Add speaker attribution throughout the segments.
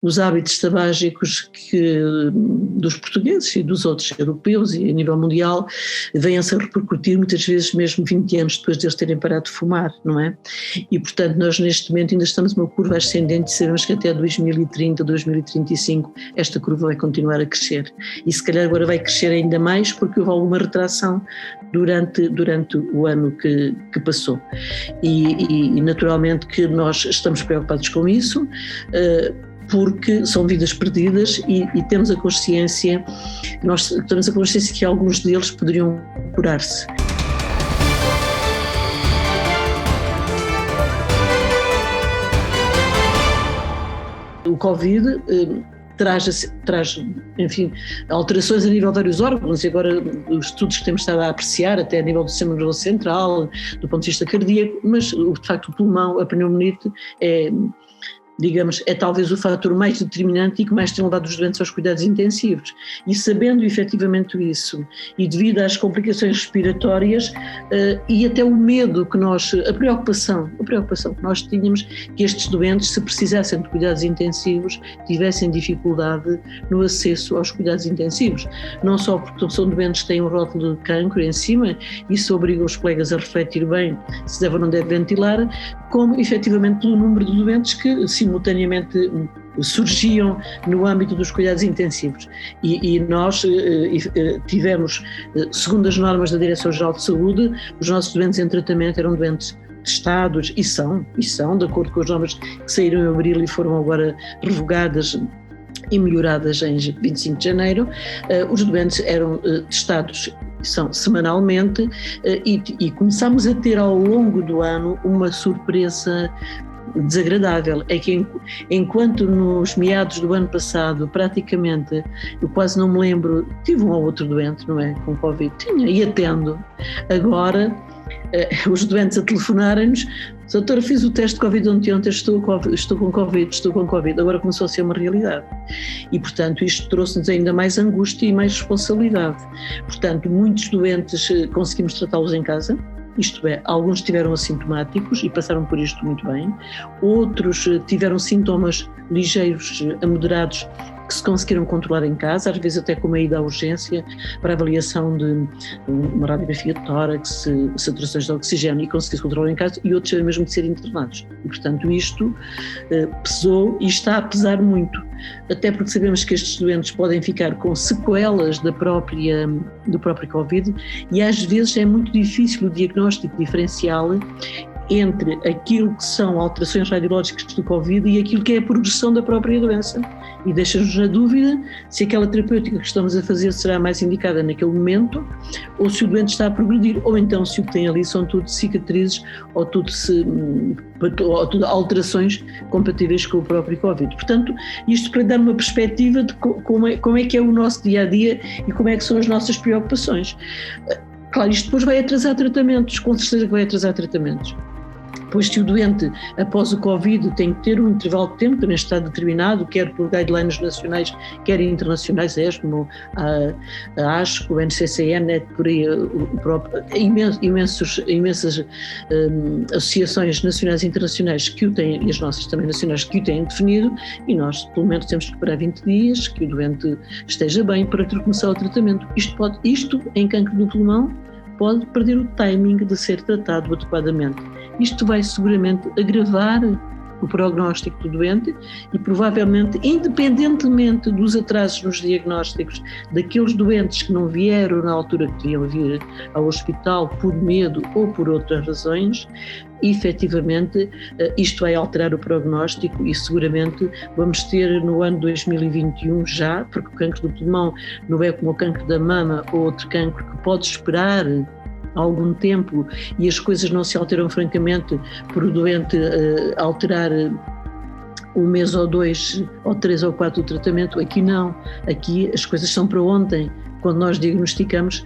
Speaker 1: os hábitos tabágicos dos portugueses e dos outros europeus e a nível mundial vêm-se a repercutir muitas vezes mesmo 20 anos depois deles terem parado de fumar, não é? E portanto nós neste momento ainda estamos numa curva ascendente e sabemos que até 2030, 2035 esta curva vai continuar a crescer e se calhar agora vai crescer ainda mais porque houve alguma retração durante o ano que passou e naturalmente que nós estamos preocupados com isso, porque são vidas perdidas e temos a consciência, que alguns deles poderiam curar-se. O Covid traz, enfim, alterações a nível de vários órgãos e agora os estudos que temos estado a apreciar, até a nível do sistema nervoso central, do ponto de vista cardíaco, mas de facto o pulmão, a pneumonite é talvez o fator mais determinante e que mais tem levado os doentes aos cuidados intensivos. E sabendo efetivamente isso, e devido às complicações respiratórias e até o medo que a preocupação que nós tínhamos que estes doentes, se precisassem de cuidados intensivos, tivessem dificuldade no acesso aos cuidados intensivos. Não só porque são doentes que têm um rótulo de cancro em cima, isso obriga os colegas a refletir bem se deve ou não deve ventilar, como efetivamente pelo número de doentes que simultaneamente surgiam no âmbito dos cuidados intensivos e nós tivemos, segundo as normas da Direção-Geral de Saúde, os nossos doentes em tratamento eram doentes testados e são, de acordo com as normas que saíram em abril e foram agora revogadas e melhoradas em 25 de janeiro, os doentes eram testados semanalmente e começámos a ter ao longo do ano uma surpresa desagradável, é que enquanto nos meados do ano passado praticamente eu quase não me lembro, tive um ou outro doente, não é, com Covid, tinha e atendo, agora os doentes a telefonarem-nos: doutora, fiz o teste de Covid ontem, estou com Covid, agora começou a ser uma realidade. E, portanto, isto trouxe-nos ainda mais angústia e mais responsabilidade. Portanto, muitos doentes conseguimos tratá-los em casa, isto é, alguns estiveram assintomáticos e passaram por isto muito bem, outros tiveram sintomas ligeiros a moderados que se conseguiram controlar em casa, às vezes até com uma ida à urgência para avaliação de uma radiografia de tórax, saturações de oxigênio, e conseguiu-se controlar em casa, e outros tiveram mesmo de ser internados. E, portanto, isto pesou e está a pesar muito, até porque sabemos que estes doentes podem ficar com sequelas do próprio Covid e às vezes é muito difícil o diagnóstico diferencial entre aquilo que são alterações radiológicas do Covid e aquilo que é a progressão da própria doença. E deixa-nos na dúvida se aquela terapêutica que estamos a fazer será mais indicada naquele momento ou se o doente está a progredir, ou então se o que tem ali são tudo cicatrizes ou tudo alterações compatíveis com o próprio Covid. Portanto, isto para dar uma perspectiva de como é que é o nosso dia-a-dia e como é que são as nossas preocupações. Claro, isto depois vai atrasar tratamentos, com certeza que vai atrasar tratamentos. Pois se o doente, após o Covid, tem que ter um intervalo de tempo, também está determinado, quer por guidelines nacionais, quer internacionais, a ESMO, a ASCO, o NCCN, por aí, imensas associações nacionais e internacionais que o têm, e as nossas também nacionais, que o têm definido, e nós, pelo menos, temos que esperar 20 dias, que o doente esteja bem para começar o tratamento. Isto em cancro do pulmão, pode perder o timing de ser tratado adequadamente. Isto vai seguramente agravar o prognóstico do doente e provavelmente, independentemente dos atrasos nos diagnósticos daqueles doentes que não vieram na altura que deviam vir ao hospital por medo ou por outras razões, efetivamente isto vai alterar o prognóstico e seguramente vamos ter no ano 2021 já, porque o cancro do pulmão não é como o cancro da mama ou outro cancro que pode esperar algum tempo e as coisas não se alteram francamente por o doente alterar um mês ou 2 ou 3 ou 4 do tratamento. Aqui não, aqui as coisas são para ontem, quando nós diagnosticamos,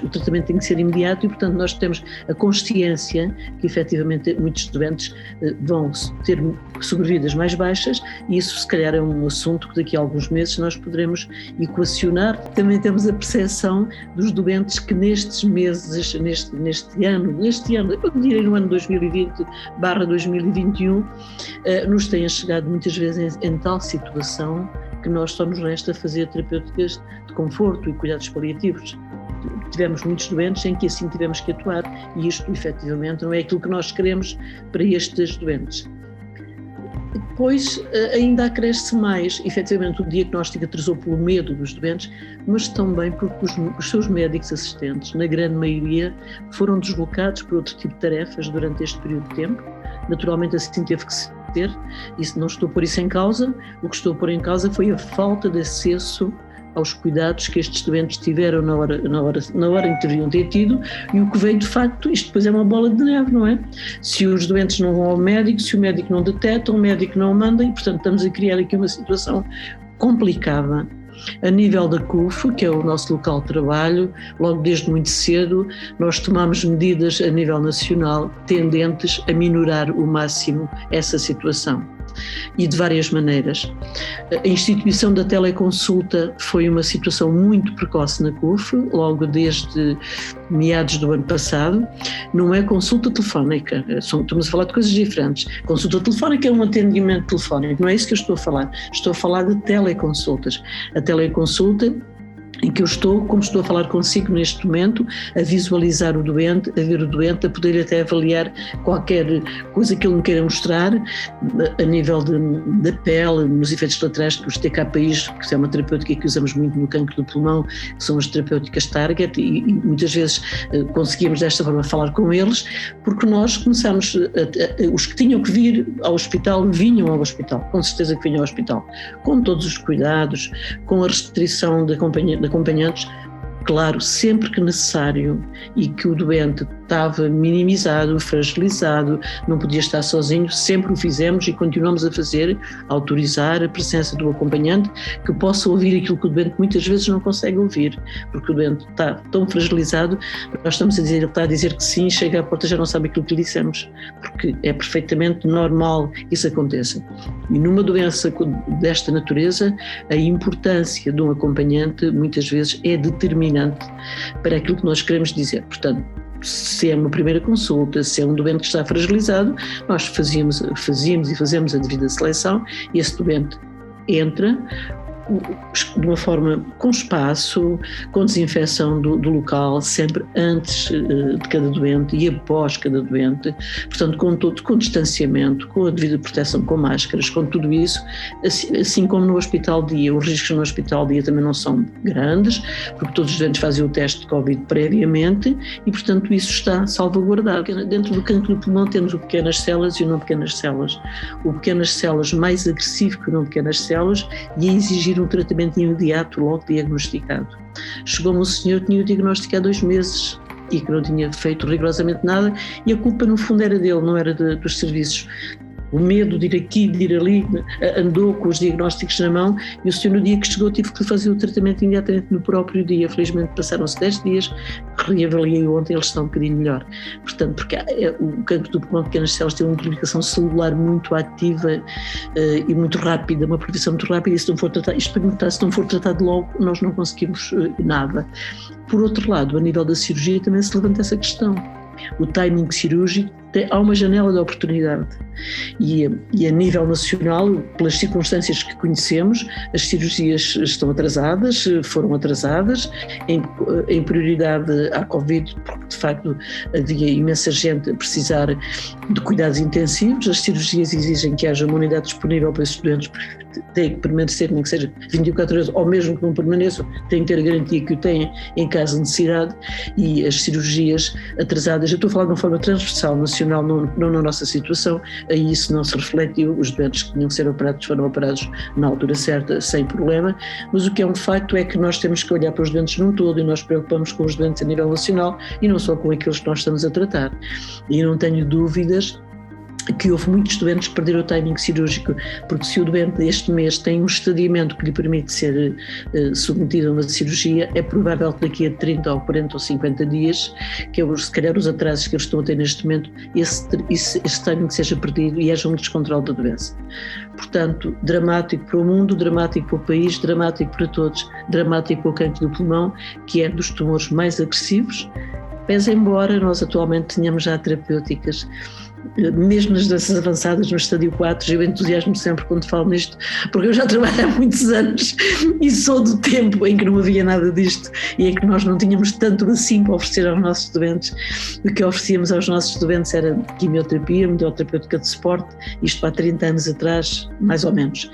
Speaker 1: o tratamento tem que ser imediato e, portanto, nós temos a consciência que, efetivamente, muitos doentes vão ter sobrevidas mais baixas e isso, se calhar, é um assunto que daqui a alguns meses nós poderemos equacionar. Também temos a percepção dos doentes que nestes meses, neste ano, eu diria no ano 2020/2021, nos têm chegado muitas vezes em tal situação que nós só nos resta fazer terapêuticas de conforto e cuidados paliativos. Tivemos muitos doentes em que assim tivemos que atuar e isto, efetivamente, não é aquilo que nós queremos para estes doentes. Depois, ainda acresce mais, efetivamente, o diagnóstico atrasou pelo medo dos doentes, mas também porque os seus médicos assistentes, na grande maioria, foram deslocados para outro tipo de tarefas durante este período de tempo. Naturalmente, assim teve que ser. Isso, não estou a pôr isso em causa, o que estou a pôr em causa foi a falta de acesso aos cuidados que estes doentes tiveram na hora em que deveriam ter tido e o que veio de facto, isto depois é uma bola de neve, não é? Se os doentes não vão ao médico, se o médico não detecta, o médico não manda e, portanto, estamos a criar aqui uma situação complicada. A nível da CUF, que é o nosso local de trabalho, logo desde muito cedo, nós tomamos medidas a nível nacional tendentes a minorar o máximo essa situação. E de várias maneiras. A instituição da teleconsulta foi uma situação muito precoce na CUF, logo desde meados do ano passado. Não é consulta telefónica, estamos a falar de coisas diferentes. Consulta telefónica é um atendimento telefónico, não é isso que eu estou a falar. Estou a falar de teleconsultas. A teleconsulta em que eu estou, como estou a falar consigo neste momento, a visualizar o doente, a ver o doente, a poder até avaliar qualquer coisa que ele me queira mostrar, a nível da pele, nos efeitos laterais dos TKIs, que é uma terapêutica que usamos muito no cancro do pulmão, que são as terapêuticas target, e muitas vezes conseguimos desta forma falar com eles, porque nós começamos, os que tinham que vir ao hospital, vinham ao hospital, com certeza que vinham ao hospital, com todos os cuidados, com a restrição de acompanhantes, claro, sempre que necessário e que o doente estava minimizado, fragilizado, não podia estar sozinho, sempre o fizemos e continuamos a fazer, a autorizar a presença do acompanhante que possa ouvir aquilo que o doente muitas vezes não consegue ouvir, porque o doente está tão fragilizado, nós estamos a dizer, ele está a dizer que sim, chega à porta já não sabe aquilo que lhe dissemos, porque é perfeitamente normal que isso aconteça. E numa doença desta natureza, a importância de um acompanhante muitas vezes é determinante para aquilo que nós queremos dizer. Portanto, se é uma primeira consulta, se é um doente que está fragilizado, nós fazíamos e fazemos a devida seleção e esse doente entra de uma forma com espaço, com desinfecção do local, sempre antes de cada doente e após cada doente, portanto com distanciamento, com a devida proteção, com máscaras, com tudo isso, assim como no hospital dia. Os riscos no hospital dia também não são grandes, porque todos os doentes fazem o teste de Covid previamente e, portanto, isso está salvaguardado. Dentro do cancro do pulmão temos o pequenas células e o não pequenas células. O pequenas células mais agressivo que o não pequenas células e a exigir um tratamento imediato logo diagnosticado. Chegou-me um senhor que tinha o diagnóstico há 2 meses e que não tinha feito rigorosamente nada e a culpa no fundo era dele, não era dos serviços. O medo de ir aqui, de ir ali, andou com os diagnósticos na mão e o senhor no dia que chegou tive que fazer o tratamento imediatamente no próprio dia. Felizmente passaram-se 10 dias, reavaliei ontem, eles estão um bocadinho melhor. Portanto, porque o cancro do pulmão de pequenas células tem uma proliferação celular muito ativa e muito rápida, uma proliferação muito rápida e se não for tratado, isto perguntar, se não for tratado logo, nós não conseguimos nada. Por outro lado, a nível da cirurgia também se levanta essa questão. O timing cirúrgico, há uma janela de oportunidade e a nível nacional, pelas circunstâncias que conhecemos, as cirurgias estão atrasadas, foram atrasadas, em prioridade à Covid, porque de facto havia imensa gente a precisar de cuidados intensivos, as cirurgias exigem que haja uma unidade disponível para esses doentes, têm que permanecer, nem que seja 24 horas, ou mesmo que não permaneçam, têm que ter a garantia que o têm em caso de necessidade e as cirurgias atrasadas, eu estou a falar de uma forma transversal, nacional, não na nossa situação, aí isso não se refletiu, os doentes que tinham que ser operados foram operados na altura certa, sem problema, mas o que é um facto é que nós temos que olhar para os doentes num todo e nós preocupamos com os doentes a nível nacional e não só com aqueles que nós estamos a tratar. E não tenho dúvidas que houve muitos doentes que perderam o timing cirúrgico, porque se o doente este mês tem um estadiamento que lhe permite ser submetido a uma cirurgia, é provável que daqui a 30 ou 40 ou 50 dias, que é se calhar os atrasos que eles estão a ter neste momento, esse timing seja perdido e haja um descontrole da doença. Portanto, dramático para o mundo, dramático para o país, dramático para todos, dramático para o cancro do pulmão, que é dos tumores mais agressivos, pese embora nós atualmente tenhamos já terapêuticas, mesmo nas doenças avançadas no estádio 4, eu entusiasmo sempre quando falo nisto, porque eu já trabalho há muitos anos e sou do tempo em que não havia nada disto e em que nós não tínhamos tanto assim para oferecer aos nossos doentes. O que oferecíamos aos nossos doentes era quimioterapia, medioterapêutica de suporte, isto há 30 anos atrás, mais ou menos.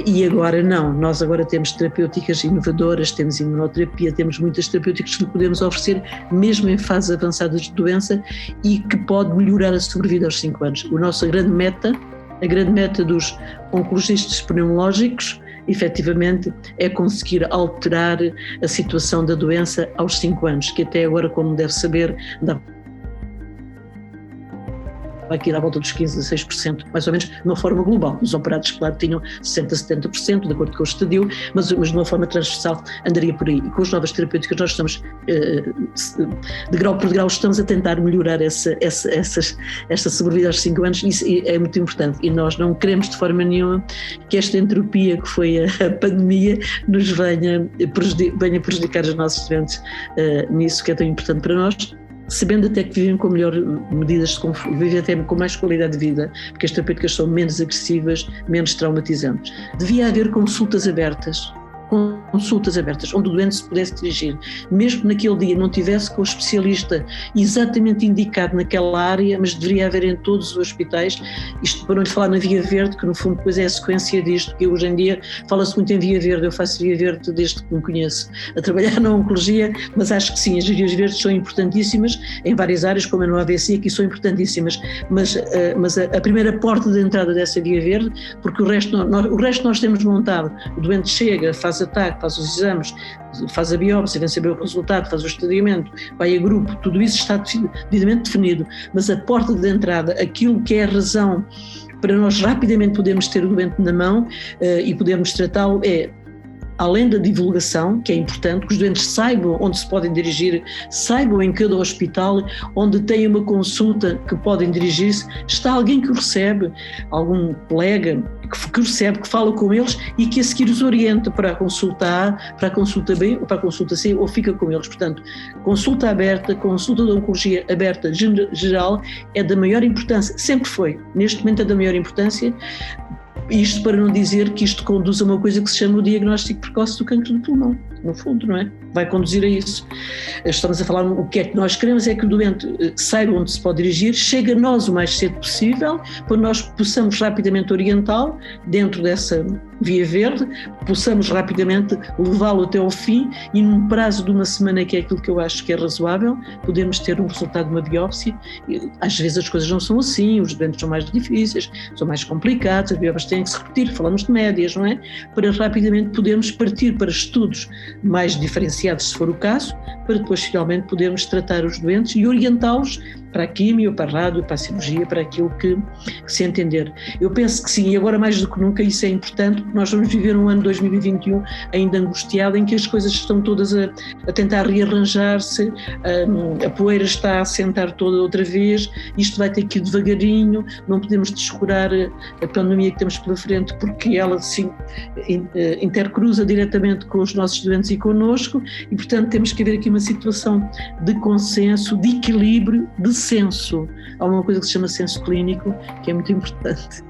Speaker 1: E agora não, nós agora temos terapêuticas inovadoras, temos imunoterapia, temos muitas terapêuticas que podemos oferecer mesmo em fases avançadas de doença e que pode melhorar a sobrevida aos 5 anos. A nossa grande meta dos oncologistas pneumológicos, efetivamente, é conseguir alterar a situação da doença aos 5 anos, que até agora, como deve saber, aqui à volta dos 15% a 6%, mais ou menos, de uma forma global. Os operados, claro, tinham 60% a 70%, de acordo com o estadio, mas de uma forma transversal andaria por aí. E com as novas terapêuticas nós estamos, de grau por grau, estamos a tentar melhorar esta sobrevida aos 5 anos, e isso é muito importante. E nós não queremos de forma nenhuma que esta entropia que foi a pandemia nos venha prejudicar os nossos doentes nisso que é tão importante para nós, sabendo até que vivem com melhores medidas de conforto, vivem até com mais qualidade de vida, porque as terapêuticas são menos agressivas, menos traumatizantes. Devia haver consultas abertas, onde o doente se pudesse dirigir, mesmo naquele dia não tivesse com o especialista exatamente indicado naquela área, mas deveria haver em todos os hospitais, isto para não lhe falar na Via Verde, que no fundo depois é a sequência disto, que hoje em dia fala-se muito em Via Verde, eu faço Via Verde desde que me conheço, a trabalhar na oncologia, mas acho que sim, as Vias Verdes são importantíssimas em várias áreas, como é no AVC, aqui são importantíssimas, mas a primeira porta de entrada dessa Via Verde, porque o resto nós temos montado, o doente chega, faz ataque, faz os exames, faz a biópsia, vem saber o resultado, faz o estadiamento, vai a grupo, tudo isso está devidamente definido, mas a porta de entrada, aquilo que é a razão para nós rapidamente podermos ter o doente na mão e podermos tratá-lo é, além da divulgação, que é importante, que os doentes saibam onde se podem dirigir, saibam em cada hospital onde tem uma consulta que podem dirigir-se, está alguém que o recebe, algum colega que recebe, que fala com eles e que a seguir os orienta para a consulta A, para a consulta B ou para a consulta C, ou fica com eles. Portanto, consulta aberta, consulta de oncologia aberta geral é da maior importância, sempre foi, neste momento é da maior importância. Isto para não dizer que isto conduz a uma coisa que se chama o diagnóstico precoce do cancro do pulmão, no fundo, não é? Vai conduzir a isso. Estamos a falar, o que é que nós queremos é que o doente saiba onde se pode dirigir, chegue a nós o mais cedo possível, para nós possamos rapidamente orientá-lo dentro dessa Via Verde, possamos rapidamente levá-lo até ao fim e num prazo de uma semana, que é aquilo que eu acho que é razoável, podemos ter um resultado de uma biópsia. Às vezes as coisas não são assim, os doentes são mais difíceis, são mais complicados, as biópsias têm que se repetir, falamos de médias, não é? Para rapidamente podermos partir para estudos mais diferenciados, se for o caso, para depois finalmente podermos tratar os doentes e orientá-los para a quimio, para a rádio, para a cirurgia, para aquilo que se entender. Eu penso que sim, e agora mais do que nunca isso é importante, porque nós vamos viver um ano 2021 ainda angustiado, em que as coisas estão todas a tentar rearranjar-se, a poeira está a assentar toda outra vez, isto vai ter que ir devagarinho, não podemos descurar a pandemia que temos pela frente, porque ela se intercruza diretamente com os nossos doentes e connosco, e portanto temos que haver aqui uma situação de consenso, de equilíbrio, de senso. Há uma coisa que se chama senso clínico, que é muito importante.